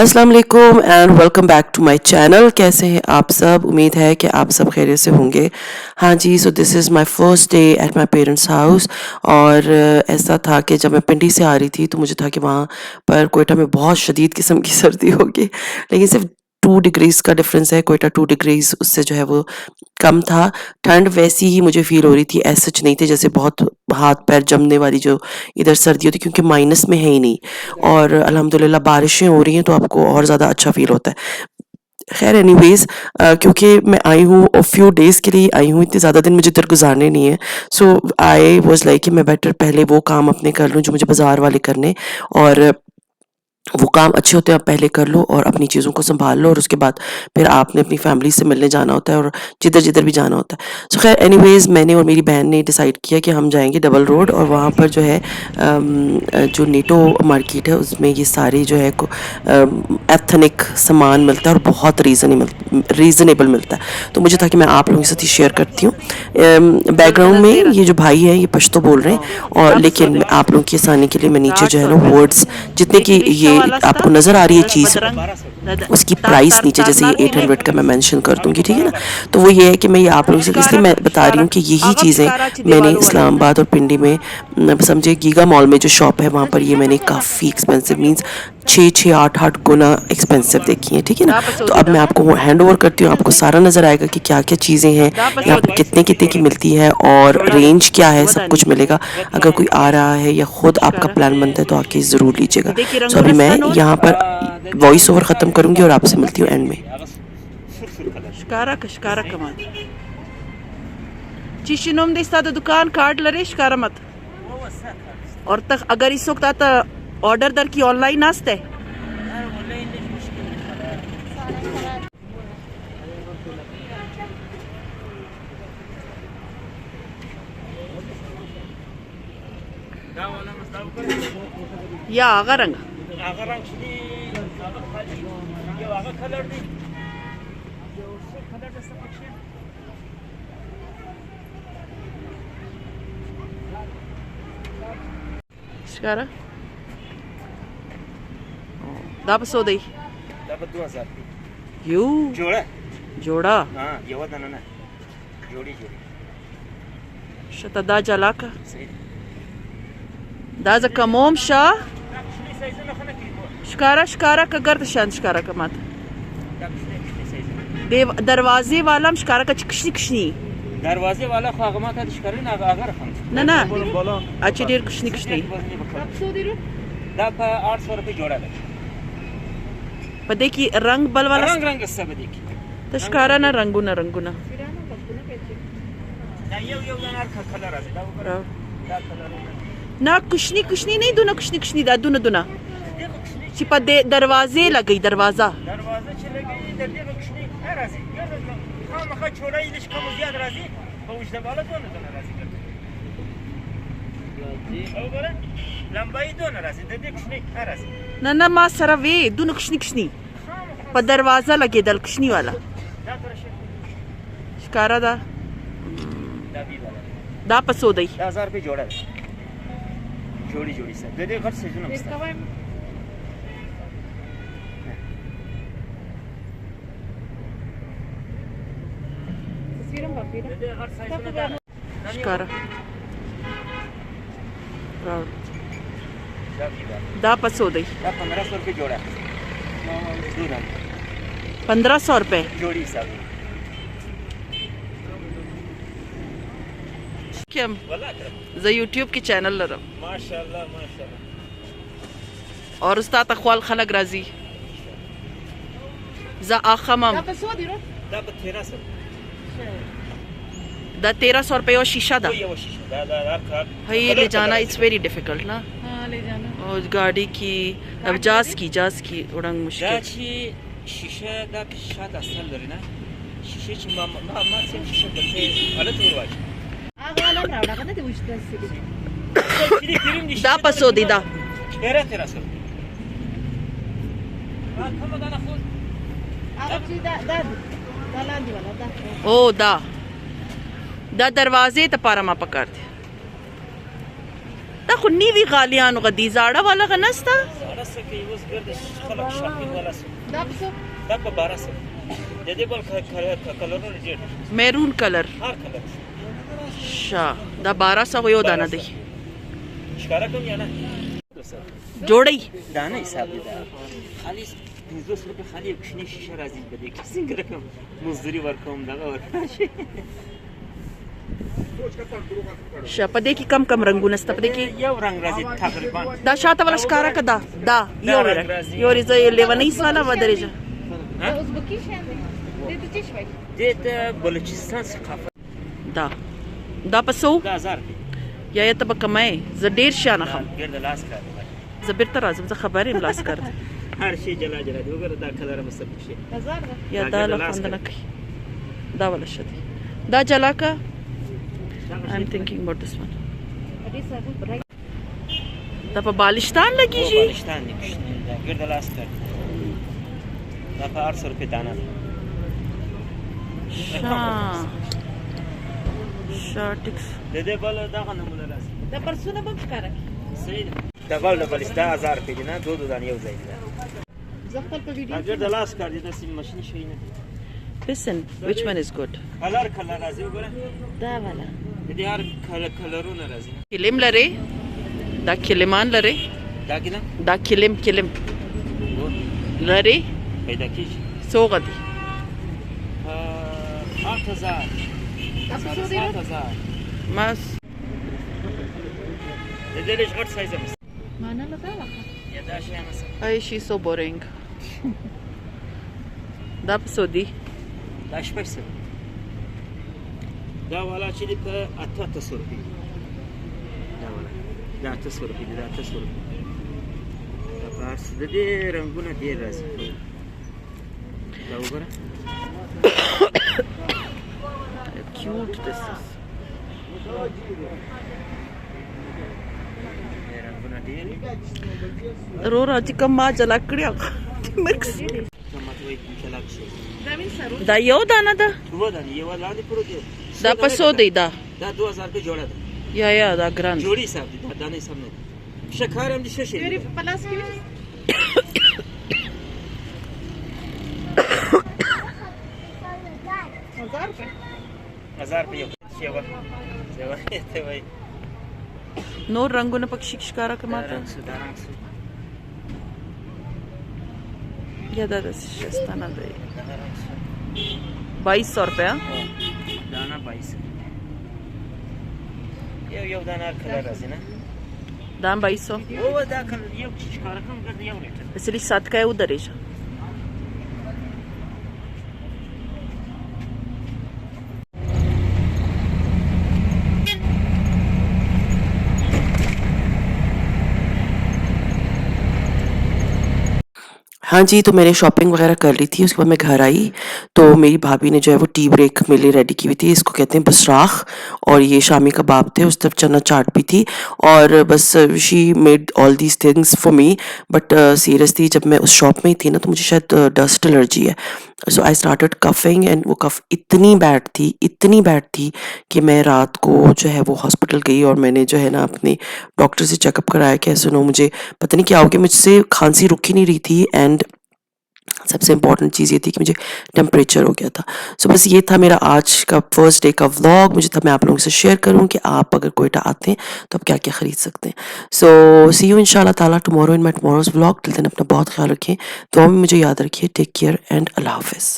अस्सलाम वालेकुम and welcome back to my channel. कैसे हैं आप सब? उम्मीद है कि आप सब खैरियत से होंगे। हाँ जी, so this is my first day at my parents house. और ऐसा था कि जब मैं पिंडी से आ रही थी तो मुझे था कि वहाँ पर कोयटा में बहुत शदीद किस्म की सर्दी होगी, लेकिन सिर्फ 2 डिग्रीज़ का डिफरेंस है। कोयटा 2 डिग्रीज़ उससे जो है वो कम था। ठंड वैसी ही मुझे फ़ील हो रही थी, ऐसा सच नहीं थी जैसे बहुत हाथ पैर जमने वाली जो इधर सर्दी होती, क्योंकि माइनस में है ही नहीं। और अल्हम्दुलिल्लाह बारिशें हो रही हैं तो आपको और ज़्यादा अच्छा फ़ील होता है। ख़ैर एनीवेज़, क्योंकि मैं आई हूँ फ्यू डेज़ के लिए आई हूँ, इतने ज़्यादा दिन मुझे इधर गुज़ारने नहीं है। सो आई वाज़ लाइक कि मैं बेटर पहले वो काम अपने कर लूँ जो मुझे बाज़ार वाले करने, और वो काम अच्छे होते हैं, आप पहले कर लो और अपनी चीज़ों को सँभाल लो, और उसके बाद फिर आपने अपनी फैमिली से मिलने जाना होता है और जिधर-जिधर भी जाना होता है। सो ख़ैर एनीवेज़, मैंने और मेरी बहन ने डिसाइड किया कि हम जाएँगे डबल रोड, और वहाँ पर जो है जो नेटो मार्केट है उसमें ये सारे जो है एथनिक सामान मिलता है और बहुत रीज़नेबल मिलता है। तो मुझे था कि मैं आप लोगों के साथ ही शेयर करती हूँ। बैकग्राउंड में ये जो भाई हैं ये पश्तो बोल रहे हैं, और लेकिन आप लोगों की आसानी के लिए मैं नीचे जो है ना वर्ड्स जितने की ये आपको नज़र आ रही है चीज़, उसकी प्राइस नीचे जैसे ये 800 का मैं मेंशन कर दूंगी, ठीक है ना। तो वो ये है कि मैं ये आप लोगों से इसलिए मैं बता रही हूँ कि यही चीज़ें मैंने इस्लामाबाद और पिंडी में समझे गीगा मॉल में जो शॉप है वहाँ पर ये मैंने काफ़ी एक्सपेंसिव मीन्स 6-8 गुना एक्सपेंसिव देखी है, ठीक है ना। तो अब मैं आपको हैंड ओवर करती हूँ, आपको सारा नज़र आएगा कि क्या क्या चीज़ें हैं यहाँ पर, कितने कितने की मिलती है और रेंज क्या है, सब कुछ मिलेगा। अगर कोई आ रहा है या खुद आपका प्लान बनता है तो आके ज़रूर लीजिएगा। सो अभी मैं यहाँ पर वॉइस ओवर ख़त्म करूँगी और आपसे मिलती हूँ एंड में। शिकारा कमान चिशिनोम दिस्ता तो दुकान कार्ड लरे शिकारा मत और तक अगर इस वक्त आता ऑर्डर दर की ऑनलाइन आस्ते या आगा रंग शिकारा दाब सोदई दाब 2000 यू जोड़ा हां येवदन ना जोड़ी शतदा जलाका दाza kamom sha शिकारा का गर्द शान शिकारा का मत दरवाजे वाला शिकारा का कशनी दरवाजे वाला खागमा था शिकारी ना अगर हम ना अच्छे देर कशनी दा 800 रुपए जोड़ा है। पर देखिए रंग बल वाला रंग सब देखिए तो शिकारा ना रंगुना ये कलर है ना कुशनी नहीं दुना कुशनी दा दुना चिपा दे दरवाजे लगी दरवाजा चले गई इधर देखो कुशनी है राजी हम का छोड़ा इलिश कम ज्यादा राजी बहुश वाला दोनों राजी ओ बोले लंबाई दोनों राजी दे कुशनी है राजी ना मा सरा वे दुना कुशनी पर दरवाजा लगे दल कुशनी वाला शिकारा दा पसो दई 1000 रुपए जोड़ा जोड़ी से दे खर्च से जुनम शिकारा दा पसो दई 1500 रुपए जोड़ा 1500 रुपए जोड़ी सब क्या ज़ यूट्यूब की चैनल लरम माशाल्लाह और उस्ताद अखवाल खलक राजी ज़ा आखमम दा 1300 रुपए और शीशा दा भाई ले जाना इट्स वेरी डिफिकल्ट ना। ले जाना और गाड़ी की अब जास की उड़ंग मुश्किल शीशा दा शाद असल ना शीशे ची मा से शीशा करते अलग उड़वाज दा पसो दी दा 1300 ओ दा दरवाजे तपारा मा पकड़ दे ता खुन्नी भी गालियां गदी जाड़ा वाला का नस्ता سه کې اوس ګرد خلک شاپینګ والا سو دا څه دا په 1200 د دې بل کلرونه ډېر ميرون کلر هر کلر شا دا 1200 یو دانه دی ښکارا کوم یا نه جوړی دانه حساب دي دا خالي 500 روپے خالي یو کښنی شیشه راځي په دې کې څنګه رقم مزدوري ورکوم دغه ورکړه شا په دې کې کم رنگونه ست په دې کې یو رنگ راځي تقریبا دا شاته ولا ښکارا کدا دا یو رنگ راځي. یو ریزه لیونی سواله و درجه ازبکی شنده دیده چی شوی دې ته بلوچستان ثقافت دا پسو دا 1000 یا ته به کمای ز ډیر شانه خم ګرد لاس کار ز بیرته راځم زه خبرې ملاس کړ هر شي جلا جلا دی وګوره دا کلر مستب شي هزار ده یا دا دا ګرد له لاس خوند کړ. نه کوي دا ولا شدي دا جلاکا I'm thinking about this one ادی سره برای دا په بالشتان لګیږي بالشتان دی دا ګرد لاس کار دا په 800 روپے دانه ده شارټکس د دې بل دغه نمونه راځي د پرسونه به ښکارا صحیح ده دا بل د بلستا 1000 روپے دی نه دو دانه یو ځای دی زه خپل په دا ویډیو ګرد لاس کار دی د سیم ماشين شي نه listen which one is good کلر راځي وګوره دا والا د دې هر کلرونه راځي کلم لري دا کلمان لري دا کینه دا کلم لري پیدا کیږي سوغه دي 8000 تاسو دې 7000 ما د دې لږ غټ سایز هم معنا لګا یا دا شی هم ay she's so boring دا پسو دي دا شپږ سره دا والا چې په 800 روپے دا والا دا 800 روپے دا 800 روپے دا پارس د دې رنگونه ډیر راځي دا وګوره cute this is رنگونه ډیر رو راځي کما جلا کړیا مرکس قیمت وایي چلاک شي دا وین سره دا یو دانه ده دوه دانې یو لاندې پروت دی دا پسو دی دا دا 2000 روپے جوړه ده یا دا ګران جوړی حساب دي دا دانې سم نه دي شکار هم دي څه شي یوري پلاس کې هزار روپے 1000 روپے یو شیوا ته وایي نور رنگونه پکې ښکارا کماته رنگ سو دا رنگ سو یا دا شستانه دی دا رنگ سو 2200 روپیا دانا 22 یو دانا کلر راځي نه دا 2200 او دا کلر یو چې ښکار کوم ګرځي یو لیټر اسلی 7 کا یو درېشه हाँ जी, तो मैंने शॉपिंग वगैरह कर ली थी। उसके बाद मैं घर आई तो मेरी भाभी ने जो है वो टी ब्रेक मेरे लिए रेडी की हुई थी। इसको कहते हैं बसराख और ये शामी कबाब थे, उस तरफ चना चाट भी थी और बस she made all these things for me. But seriously जब मैं उस शॉप में ही थी ना तो मुझे शायद डस्ट एलर्जी है। सो आई स्टार्टेड कफिंग एंड वो कफ इतनी बैड थी कि मैं रात को जो है वो हॉस्पिटल गई और मैंने जो है ना अपने डॉक्टर से चेकअप कराया कि सुनो मुझे पता नहीं क्या हो गया, मुझसे खांसी रुक ही नहीं रही थी एंड सबसे इम्पॉर्टेंट चीज़ ये थी कि मुझे टेम्परेचर हो गया था। सो बस ये था मेरा आज का फर्स्ट डे का व्लॉग। मुझे तब मैं आप लोगों से शेयर करूँ कि आप अगर कोयटा आते हैं तो आप क्या क्या ख़रीद सकते हैं। सो सी यू इंशाल्लाह ताला टुमारो इन माई टुमारोज़ व्लॉग। टिल देन अपना बहुत ख्याल रखें, दुआ में मुझे याद रखिए। टेक केयर एंड अल्लाह हाफिज़।